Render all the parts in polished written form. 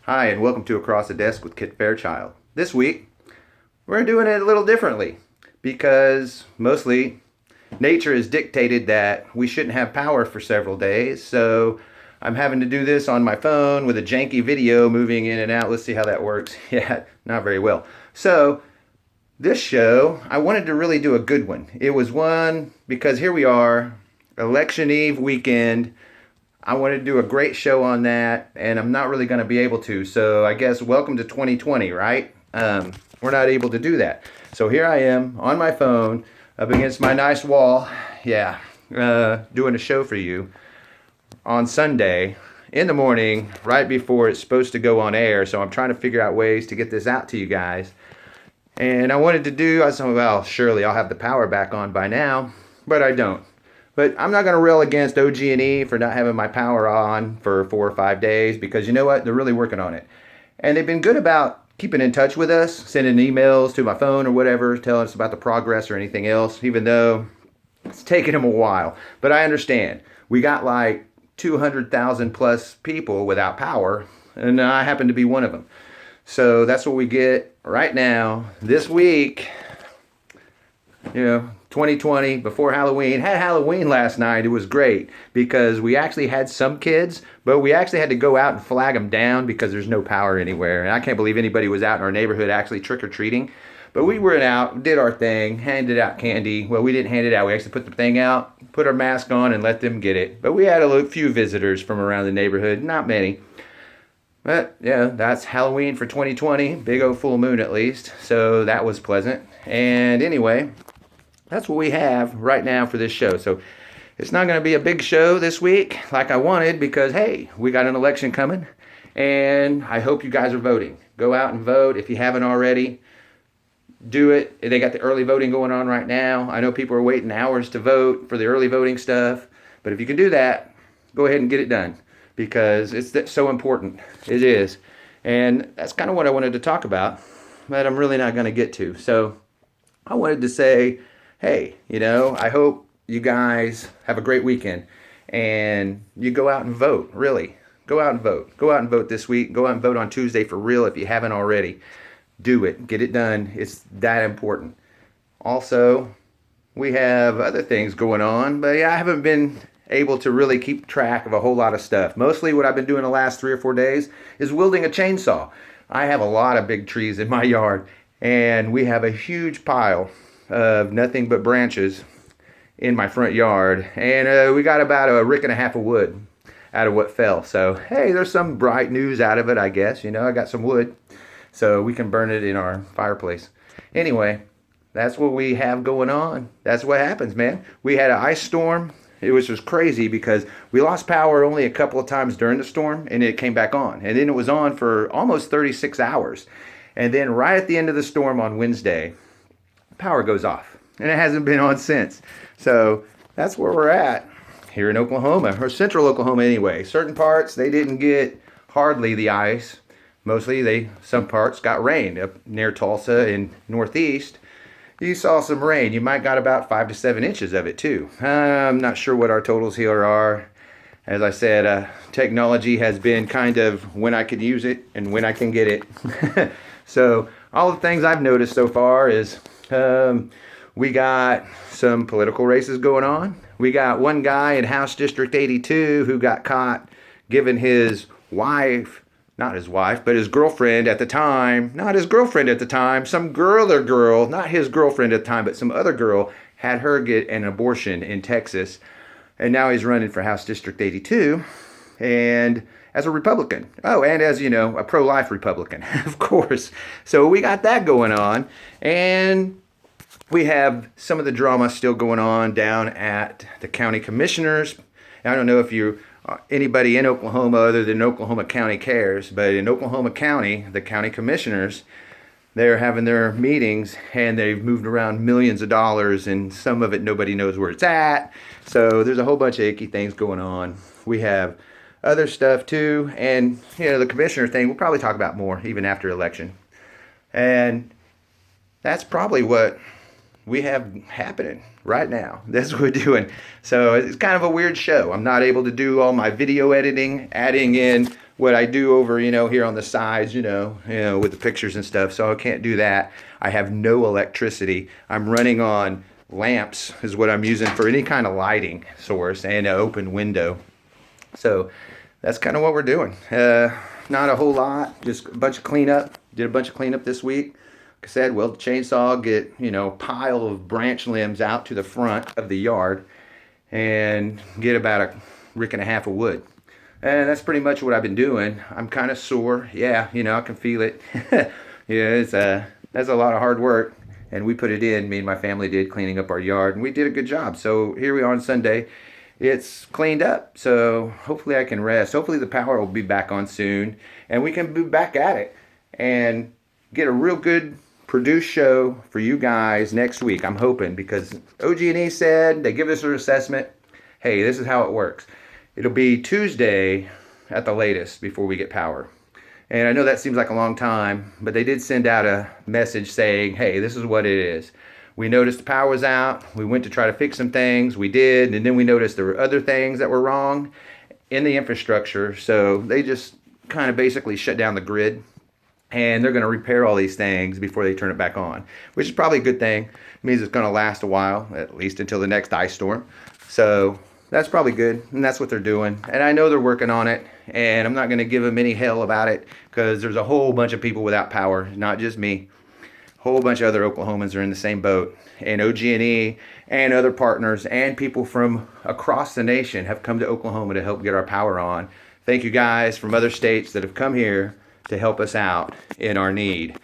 Hi, and welcome to Across the Desk with Kit Fairchild. This week, we're doing it a little differently because mostly nature has dictated that we shouldn't have power for several days. So I'm having to do this on my phone with a janky video moving in and out. Let's see how that works. Yeah, not very well. So this show, I wanted to really do a good one. It was one because here we are, election eve weekend. I wanted to do a great show on that, and I'm not really going to be able to. So I guess welcome to 2020, right? We're not able to do that. So here I am on my phone up against my nice wall. Yeah, doing a show for you on Sunday in the morning, right before it's supposed to go on air. So I'm trying to figure out ways to get this out to you guys. And I wanted to do, I thought, well, surely I'll have the power back on by now, but I don't. But I'm not going to rail against OG&E for not having my power on for 4 or 5 days because you know what? They're really working on it. And they've been good about keeping in touch with us, sending emails to my phone or whatever, telling us about the progress or anything else, even though it's taken them a while. But I understand. We got like 200,000 plus people without power, and I happen to be one of them. So that's what we get right now, this week. 2020 before Halloween. Had Halloween last night. It was great because we actually had some kids, but we actually had to go out and flag them down because there's no power anywhere. And I can't believe anybody was out in our neighborhood actually trick-or-treating. But we were out, did our thing, handed out candy. Well, we didn't hand it out. We actually put the thing out, put our mask on, and let them get it. But we had a few visitors from around the neighborhood. Not many. But yeah, that's Halloween for 2020. Big old full moon at least. So that was pleasant. And anyway, that's what we have right now for this show. So it's not going to be a big show this week like I wanted because, hey, we got an election coming. And I hope you guys are voting. Go out and vote if you haven't already. Do it. They got the early voting going on right now. I know people are waiting hours to vote for the early voting stuff. But if you can do that, go ahead and get it done because it's so important. It is. And that's kind of what I wanted to talk about, but I'm really not going to get to. So I wanted to say, hey, I hope you guys have a great weekend and you go out and vote, really. Go out and vote. Go out and vote this week. Go out and vote on Tuesday for real if you haven't already. Do it. Get it done. It's that important. Also, we have other things going on, but yeah, I haven't been able to really keep track of a whole lot of stuff. Mostly what I've been doing the last 3 or 4 days is wielding a chainsaw. I have a lot of big trees in my yard, and we have a huge pile of nothing but branches in my front yard, and we got about a rick and a half of wood out of what fell. So hey, there's some bright news out of it, I guess. I got some wood so we can burn it in our fireplace. Anyway, that's what we have going on. That's what happens, man. We had an ice storm. It was just crazy because we lost power only a couple of times during the storm and it came back on, and then it was on for almost 36 hours, and then right at the end of the storm on Wednesday, power goes off, and it hasn't been on since. So that's where we're at here in Oklahoma, or central Oklahoma anyway. Certain parts, they didn't get hardly the ice. Mostly, some parts got rain. Up near Tulsa in northeast, you saw some rain. You might got about 5 to 7 inches of it too. I'm not sure what our totals here are. As I said, technology has been kind of when I can use it and when I can get it. So all the things I've noticed so far is we got some political races going on. We got one guy in House District 82 who got caught giving his wife, not his wife, but his girlfriend at the time, not his girlfriend at the time, some other girl, not his girlfriend at the time, but some other girl had her get an abortion in Texas. And now he's running for House District 82 and as a Republican. Oh, and as a pro-life Republican, of course. So we got that going on. And we have some of the drama still going on down at the county commissioners. I don't know if anybody in Oklahoma other than Oklahoma County cares, but in Oklahoma County, the county commissioners, they're having their meetings and they've moved around millions of dollars, and some of it nobody knows where it's at. So there's a whole bunch of icky things going on. We have other stuff too, and the commissioner thing we'll probably talk about more even after election. And that's probably what we have happening right now. That's what we're doing. So it's kind of a weird show. I'm not able to do all my video editing, adding in what I do over, here on the sides, with the pictures and stuff. So I can't do that. I have no electricity. I'm running on lamps is what I'm using for any kind of lighting source, and an open window. So that's kind of what we're doing. Not a whole lot, just a bunch of cleanup. Did a bunch of cleanup this week. Like I said, well, the chainsaw, get, pile of branch limbs out to the front of the yard and get about a rick and a half of wood. And that's pretty much what I've been doing. I'm kind of sore. Yeah, I can feel it. Yeah, that's a lot of hard work. And we put it in, me and my family did, cleaning up our yard. And we did a good job. So here we are on Sunday. It's cleaned up. So hopefully I can rest. Hopefully the power will be back on soon. And we can be back at it. And get a real good produced show for you guys next week. I'm hoping, because OG&E said, they give us their assessment. Hey, this is how it works. It'll be Tuesday at the latest before we get power. And I know that seems like a long time, but they did send out a message saying, hey, this is what it is. We noticed the power was out. We went to try to fix some things. We did. And then we noticed there were other things that were wrong in the infrastructure. So they just kind of basically shut down the grid. And they're going to repair all these things before they turn it back on, which is probably a good thing. It means it's going to last a while, at least until the next ice storm. So that's probably good, and that's what they're doing. And I know they're working on it, and I'm not going to give them any hell about it, because there's a whole bunch of people without power, not just me. A whole bunch of other Oklahomans are in the same boat. And OG&E and other partners and people from across the nation have come to Oklahoma to help get our power on. Thank you guys from other states that have come here to help us out in our need,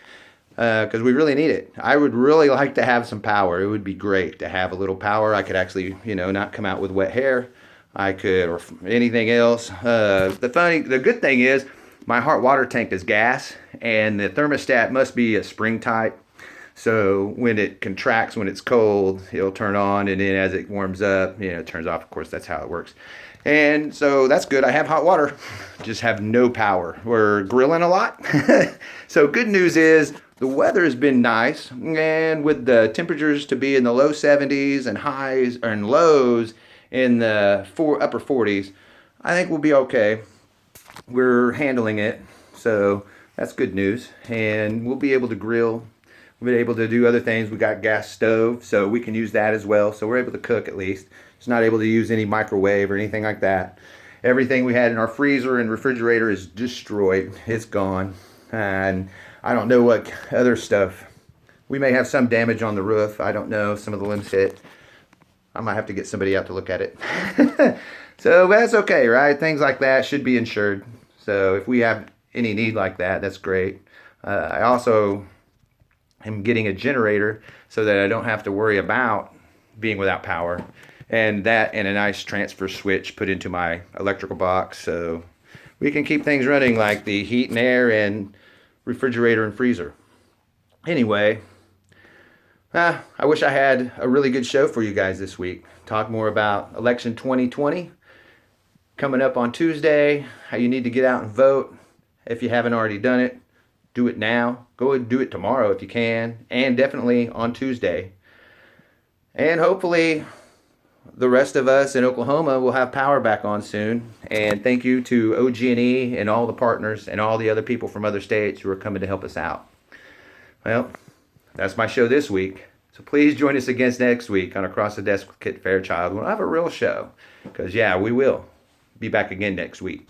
because we really need it. I would really like to have some power. It would be great to have a little power. I could actually, not come out with wet hair. I could, or anything else. The good thing is my hot water tank is gas, and the thermostat must be a spring type. So when it contracts, when it's cold, it'll turn on, and then as it warms up, it turns off. Of course, that's how it works. And so that's good. I have hot water, just have no power. We're grilling a lot. So good news is the weather has been nice, and with the temperatures to be in the low 70s and highs and lows in the upper 40s, I think we'll be okay. We're handling it, so that's good news. And we'll be able to grill. We'll be able to do other things. We got gas stove, so we can use that as well. So we're able to cook at least. Just not able to use any microwave or anything like that. Everything we had in our freezer and refrigerator is destroyed. It's gone. And I don't know what other stuff. We may have some damage on the roof. I don't know. Some of the limbs hit. I might have to get somebody out to look at it. So that's okay, right? Things like that should be insured. So if we have any need like that, that's great. I also am getting a generator so that I don't have to worry about being without power. And that and a nice transfer switch put into my electrical box, so we can keep things running, like the heat and air and refrigerator and freezer. Anyway, I wish I had a really good show for you guys this week. Talk more about election 2020 coming up on Tuesday, how you need to get out and vote. If you haven't already done it, do it now. Go and do it tomorrow if you can, and definitely on Tuesday. And hopefully the rest of us in Oklahoma will have power back on soon. And thank you to OG&E and all the partners and all the other people from other states who are coming to help us out. Well, that's my show this week. So please join us again next week on Across the Desk with Kit Fairchild. We'll have a real show, because, yeah, we will be back again next week.